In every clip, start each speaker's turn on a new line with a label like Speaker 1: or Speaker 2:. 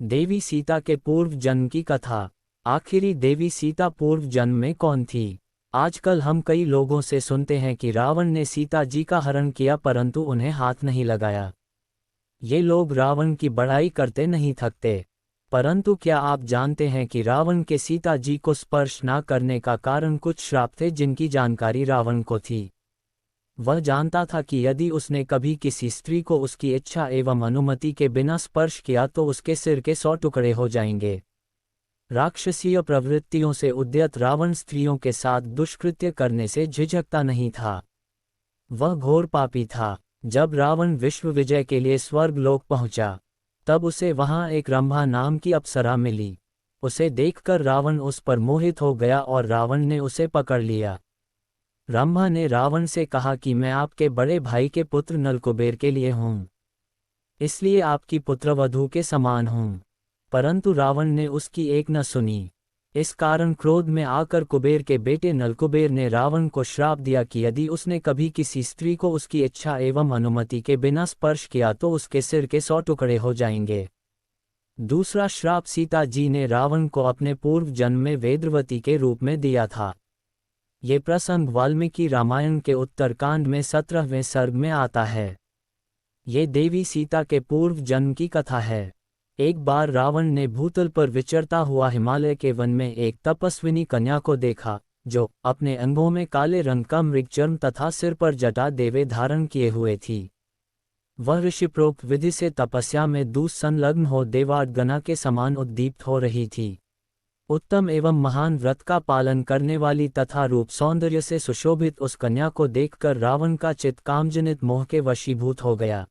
Speaker 1: देवी सीता के पूर्व जन्म की कथा। आखिरी देवी सीता पूर्व जन्म में कौन थी? आजकल हम कई लोगों से सुनते हैं कि रावण ने सीता जी का हरण किया परंतु उन्हें हाथ नहीं लगाया। ये लोग रावण की बड़ाई करते नहीं थकते। परंतु क्या आप जानते हैं कि रावण के सीता जी को स्पर्श न करने का कारण कुछ श्राप थे जिनकी जानकारी रावण को थी। वह जानता था कि यदि उसने कभी किसी स्त्री को उसकी इच्छा एवं अनुमति के बिना स्पर्श किया तो उसके सिर के 100 टुकड़े हो जाएंगे। राक्षसीय प्रवृत्तियों से उद्यत रावण स्त्रियों के साथ दुष्कृत्य करने से झिझकता नहीं था। वह घोर पापी था। जब रावण विश्व विजय के लिए स्वर्गलोक पहुंचा, तब उसे वहां एक रंभा नाम की अप्सरा मिली। उसे देखकर रावण उस पर मोहित हो गया और रावण ने उसे पकड़ लिया। रंभा ने रावण से कहा कि मैं आपके बड़े भाई के पुत्र नलकुबेर के लिए हूँ, इसलिए आपकी पुत्रवधू के समान हूँ। परंतु रावण ने उसकी एक न सुनी। इस कारण क्रोध में आकर कुबेर के बेटे नलकुबेर ने रावण को श्राप दिया कि यदि उसने कभी किसी स्त्री को उसकी इच्छा एवं अनुमति के बिना स्पर्श किया तो उसके सिर के 100 टुकड़े हो जाएंगे। दूसरा श्राप सीता जी ने रावण को अपने पूर्व जन्म में वेदवती के रूप में दिया था। ये प्रसंग वाल्मीकि रामायण के उत्तरकांड में 17वें सर्ग में आता है। ये देवी सीता के पूर्व जन्म की कथा है। एक बार रावण ने भूतल पर विचरता हुआ हिमालय के वन में एक तपस्विनी कन्या को देखा, जो अपने अंगों में काले रंग का मृगचर्म तथा सिर पर जटा देवे धारण किए हुए थी। वह ऋषिप्रोक्त विधि से तपस्या में संलग्न हो देवागना के समान उद्दीप्त हो रही थी। उत्तम एवं महान व्रत का पालन करने वाली तथा रूप सौंदर्य से सुशोभित उस कन्या को देखकर रावण का चित्त कामजनित मोह के वशीभूत हो गया।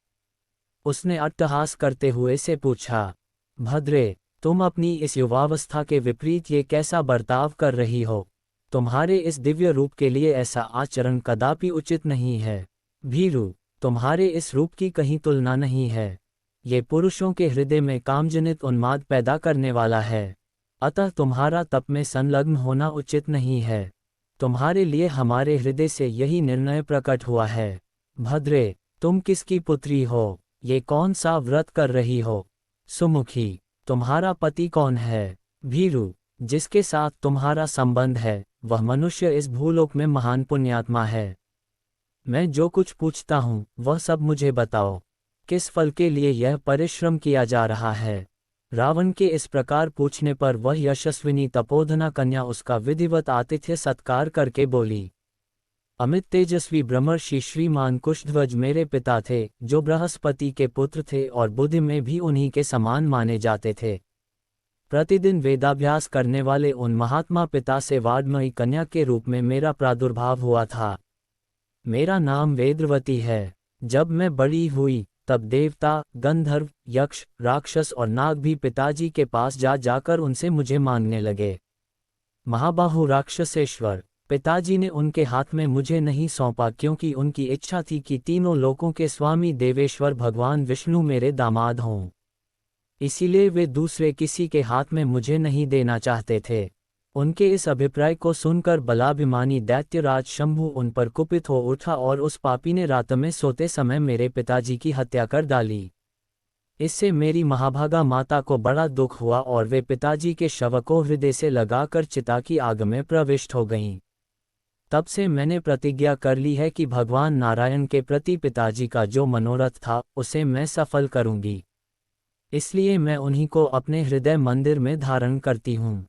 Speaker 1: उसने अट्टहास करते हुए से पूछा, भद्रे, तुम अपनी इस युवावस्था के विपरीत ये कैसा बर्ताव कर रही हो? तुम्हारे इस दिव्य रूप के लिए ऐसा आचरण कदापि उचित नहीं है। भीरु, तुम्हारे इस रूप की कहीं तुलना नहीं है। ये पुरुषों के हृदय में कामजनित उन्माद पैदा करने वाला है। अतः तुम्हारा तप में संलग्न होना उचित नहीं है। तुम्हारे लिए हमारे हृदय से यही निर्णय प्रकट हुआ है। भद्रे, तुम किसकी पुत्री हो? ये कौन सा व्रत कर रही हो? सुमुखी, तुम्हारा पति कौन है? भीरु, जिसके साथ तुम्हारा संबंध है वह मनुष्य इस भूलोक में महान पुण्यात्मा है। मैं जो कुछ पूछता हूँ वह सब मुझे बताओ। किस फल के लिए यह परिश्रम किया जा रहा है? रावण के इस प्रकार पूछने पर वह यशस्विनी तपोधना कन्या उसका विधिवत आतिथ्य सत्कार करके बोली, अमित तेजस्वी ब्रह्मर्षि श्रीमान कुशध्वज मेरे पिता थे, जो बृहस्पति के पुत्र थे और बुद्धि में भी उन्हीं के समान माने जाते थे। प्रतिदिन वेदाभ्यास करने वाले उन महात्मा पिता से वाड्मयी कन्या के रूप में मेरा प्रादुर्भाव हुआ था। मेरा नाम वेदवती है। जब मैं बड़ी हुई तब देवता, गंधर्व, यक्ष, राक्षस और नाग भी पिताजी के पास जाकर उनसे मुझे मांगने लगे। महाबाहु राक्षसेश्वर, पिताजी ने उनके हाथ में मुझे नहीं सौंपा क्योंकि उनकी इच्छा थी कि तीनों लोकों के स्वामी देवेश्वर भगवान विष्णु मेरे दामाद हों। इसीलिए वे दूसरे किसी के हाथ में मुझे नहीं देना चाहते थे। उनके इस अभिप्राय को सुनकर बलाभिमानी दैत्यराज शंभु उन पर कुपित हो उठा और उस पापी ने रात में सोते समय मेरे पिताजी की हत्या कर डाली। इससे मेरी महाभागा माता को बड़ा दुख हुआ और वे पिताजी के शव को हृदय से लगाकर चिता की आग में प्रविष्ट हो गईं। तब से मैंने प्रतिज्ञा कर ली है कि भगवान नारायण के प्रति पिताजी का जो मनोरथ था उसे मैं सफल करूंगी। इसलिए मैं उन्हीं को अपने हृदय मंदिर में धारण करती हूँ।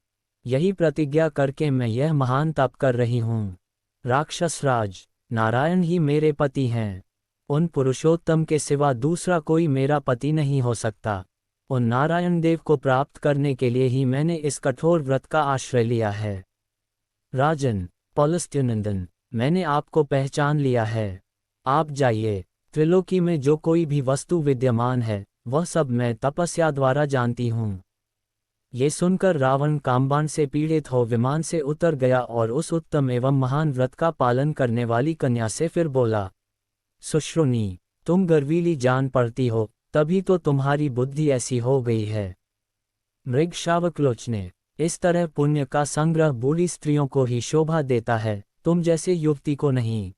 Speaker 1: यही प्रतिज्ञा करके मैं यह महान तप कर रही हूँ। राक्षसराज, नारायण ही मेरे पति हैं। उन पुरुषोत्तम के सिवा दूसरा कोई मेरा पति नहीं हो सकता। उन नारायण देव को प्राप्त करने के लिए ही मैंने इस कठोर व्रत का आश्रय लिया है। राजन, पौलस्त्यनंदन, मैंने आपको पहचान लिया है। आप जाइए। त्रिलोकी में जो कोई भी वस्तु विद्यमान है वह सब मैं तपस्या द्वारा जानती हूँ। ये सुनकर रावण कामबाण से पीड़ित हो विमान से उतर गया और उस उत्तम एवं महान व्रत का पालन करने वाली कन्या से फिर बोला, सुश्रुनी, तुम गर्वीली जान पड़ती हो, तभी तो तुम्हारी बुद्धि ऐसी हो गई है। मृग शावकलोचने, इस तरह पुण्य का संग्रह बूढ़ी स्त्रियों को ही शोभा देता है, तुम जैसे युवती को नहीं।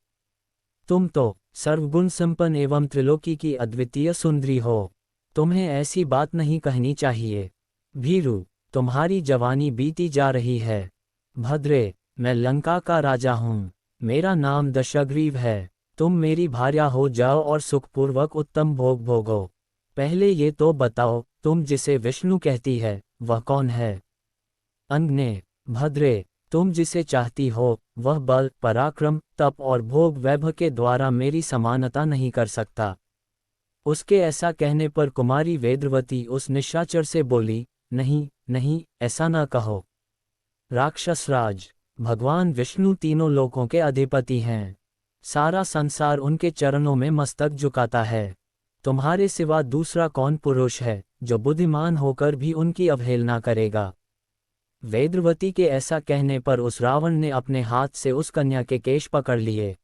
Speaker 1: तुम तो सर्वगुण संपन्न एवं त्रिलोकी की अद्वितीय सुंदरी हो। तुम्हें ऐसी बात नहीं कहनी चाहिए। भीरू, तुम्हारी जवानी बीती जा रही है। भद्रे, मैं लंका का राजा हूँ। मेरा नाम दशग्रीव है। तुम मेरी भार्या हो जाओ और सुखपूर्वक उत्तम भोग भोगो। पहले ये तो बताओ, तुम जिसे विष्णु कहती है वह कौन है? अन्य, भद्रे, तुम जिसे चाहती हो वह बल, पराक्रम, तप और भोग वैभव के द्वारा मेरी समानता नहीं कर सकता। उसके ऐसा कहने पर कुमारी वेदवती उस निशाचर से बोली, नहीं नहीं, ऐसा न कहो। राक्षसराज, भगवान विष्णु तीनों लोकों के अधिपति हैं। सारा संसार उनके चरणों में मस्तक झुकाता है। तुम्हारे सिवा दूसरा कौन पुरुष है जो बुद्धिमान होकर भी उनकी अवहेलना करेगा? वेदवती के ऐसा कहने पर उस रावण ने अपने हाथ से उस कन्या के केश पकड़ लिए।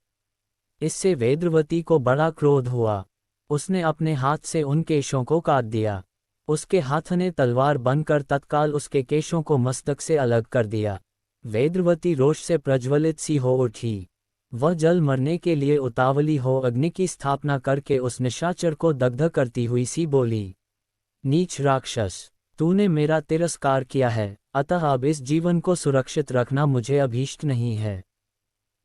Speaker 1: इससे वेदवती को बड़ा क्रोध हुआ। उसने अपने हाथ से उन केशों को काट दिया। उसके हाथ ने तलवार बनकर तत्काल उसके केशों को मस्तक से अलग कर दिया। वेदवती रोष से प्रज्वलित सी हो उठी। वह जल मरने के लिए उतावली हो अग्नि की स्थापना करके उस निशाचर को दग्ध करती हुई सी बोली, नीच राक्षस, तूने मेरा तिरस्कार किया है, अतः अब इस जीवन को सुरक्षित रखना मुझे अभीष्ट नहीं है।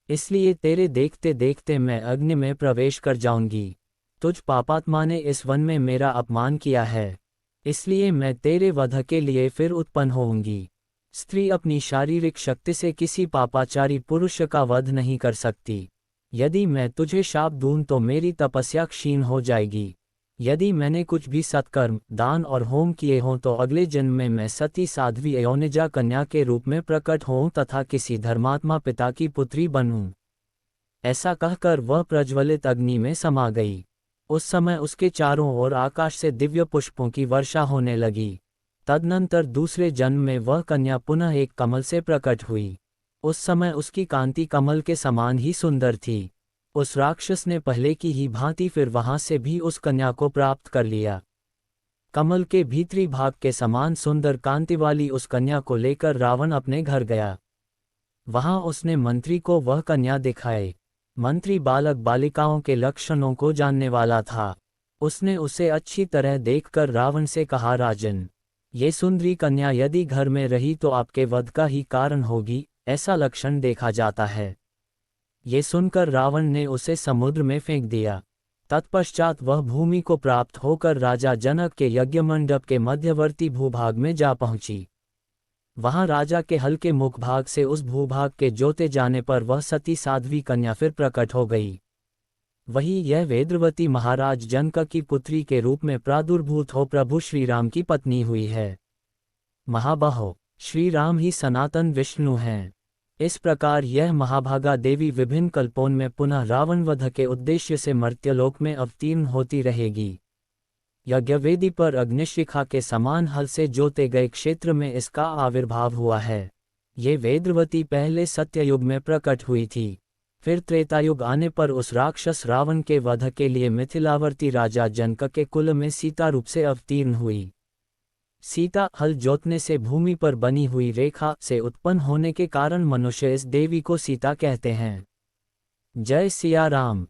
Speaker 1: इसलिए तेरे देखते देखते मैं अग्नि में प्रवेश कर जाऊंगी। तुझ पापात्मा ने इस वन में मेरा अपमान किया है, इसलिए मैं तेरे वध के लिए फिर उत्पन्न होऊंगी। स्त्री अपनी शारीरिक शक्ति से किसी पापाचारी पुरुष का वध नहीं कर सकती। यदि मैं तुझे शाप दूं तो मेरी तपस्या क्षीण हो जाएगी। यदि मैंने कुछ भी सत्कर्म, दान और होम किए हों तो अगले जन्म में मैं सती साध्वी यौनिजा कन्या के रूप में प्रकट होऊं तथा किसी धर्मात्मा पिता की पुत्री बनूं। ऐसा कहकर वह प्रज्वलित अग्नि में समा गई। उस समय उसके चारों ओर आकाश से दिव्य पुष्पों की वर्षा होने लगी। तदनंतर दूसरे जन्म में वह कन्या पुनः एक कमल से प्रकट हुई। उस समय उसकी कांति कमल के समान ही सुंदर थी। उस राक्षस ने पहले की ही भांति फिर वहां से भी उस कन्या को प्राप्त कर लिया। कमल के भीतरी भाग के समान सुंदर कांति वाली उस कन्या को लेकर रावण अपने घर गया। वहां उसने मंत्री को वह कन्या दिखाई। मंत्री बालक बालिकाओं के लक्षणों को जानने वाला था। उसने उसे अच्छी तरह देखकर रावण से कहा, राजन, ये सुंदरी कन्या यदि घर में रही तो आपके वध का ही कारण होगी, ऐसा लक्षण देखा जाता है। ये सुनकर रावण ने उसे समुद्र में फेंक दिया। तत्पश्चात वह भूमि को प्राप्त होकर राजा जनक के यज्ञमंडप के मध्यवर्ती भूभाग में जा पहुंची। वहां राजा के हल्के मुखभाग से उस भूभाग के जोते जाने पर वह सती साध्वी कन्या फिर प्रकट हो गई। वही यह वेदवती महाराज जनक की पुत्री के रूप में प्रादुर्भूत हो प्रभु श्रीराम की पत्नी हुई है। महाबाहो, श्री राम ही सनातन विष्णु हैं। इस प्रकार यह महाभागा देवी विभिन्न कल्पों में पुनः रावण वध के उद्देश्य से मर्त्यलोक में अवतीर्ण होती रहेगी। यज्ञवेदी पर अग्निशिखा के समान हल से जोते गए क्षेत्र में इसका आविर्भाव हुआ है। ये वेदवती पहले सत्ययुग में प्रकट हुई थी। फिर त्रेतायुग आने पर उस राक्षस रावण के वध के लिए मिथिलावर्ती राजा जनक के कुल में सीता रूप से अवतीर्ण हुई। सीता हल जोतने से भूमि पर बनी हुई रेखा से उत्पन्न होने के कारण मनुष्य इस देवी को सीता कहते हैं। जय सिया राम।